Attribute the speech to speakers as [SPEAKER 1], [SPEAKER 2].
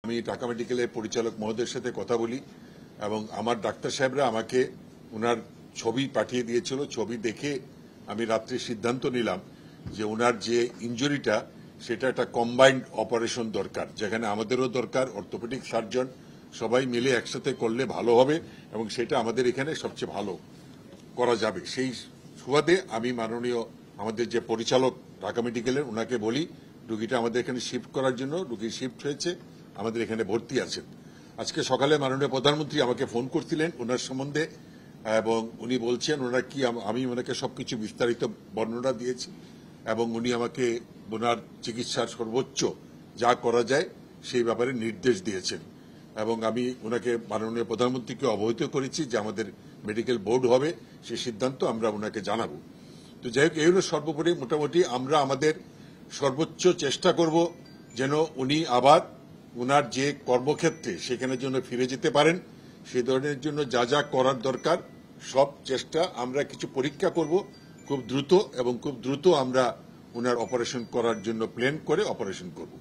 [SPEAKER 1] আমি ঢাকা মেডিকেলের পরিচালক মহোদয়ের সাথে কথা বলি এবং আমার ডাক্তার সাহেবরা আমাকে ওনার ছবি পাঠিয়ে দিয়েছিল। ছবি দেখে আমি রাত্রে সিদ্ধান্ত নিলাম যে ওনার যে ইনজুরিটা সেটা একটা কম্বাইন্ড অপারেশন দরকার, যেখানে আমাদেরও দরকার অর্থোপেডিক সার্জন, সবাই মিলে একসাথে করলে ভালো হবে এবং সেটা আমাদের এখানে সবচেয়ে ভালো করা যাবে। সেই সুবাদে আমি মাননীয় আমাদের যে পরিচালক ঢাকা মেডিকেলের ওনাকে বলি রুগীটা আমাদের এখানে শিফট করার জন্য। রুগী শিফট হয়েছে, আমাদের এখানে ভর্তি আছেন। আজকে সকালে মাননীয় প্রধানমন্ত্রী আমাকে ফোন করছিলেন ওনার সম্বন্ধে এবং উনি বলছেন ওনার কি, আমি ওনাকে সবকিছু বিস্তারিত বর্ণনা দিয়েছি এবং উনি আমাকে ওনার চিকিৎসার সর্বোচ্চ যা করা যায় সেই ব্যাপারে নির্দেশ দিয়েছেন এবং আমি ওনাকে মাননীয় প্রধানমন্ত্রীকে অবহিত করেছি যে আমাদের মেডিকেল বোর্ড হবে, সেই সিদ্ধান্ত আমরা ওনাকে জানাবো। তো যাই হোক, এই হল সর্বোপরি মোটামুটি আমরা আমাদের সর্বোচ্চ চেষ্টা করব যেন উনি আবার ওনার যে কর্মক্ষেত্রে সেখানে যেন ফিরে যেতে পারেন। সেই ধরনের জন্য যা যা করার দরকার সব চেষ্টা, আমরা কিছু পরীক্ষা করব খুব দ্রুত এবং খুব দ্রুত আমরা ওনার অপারেশন করার জন্য প্ল্যান করে অপারেশন করব।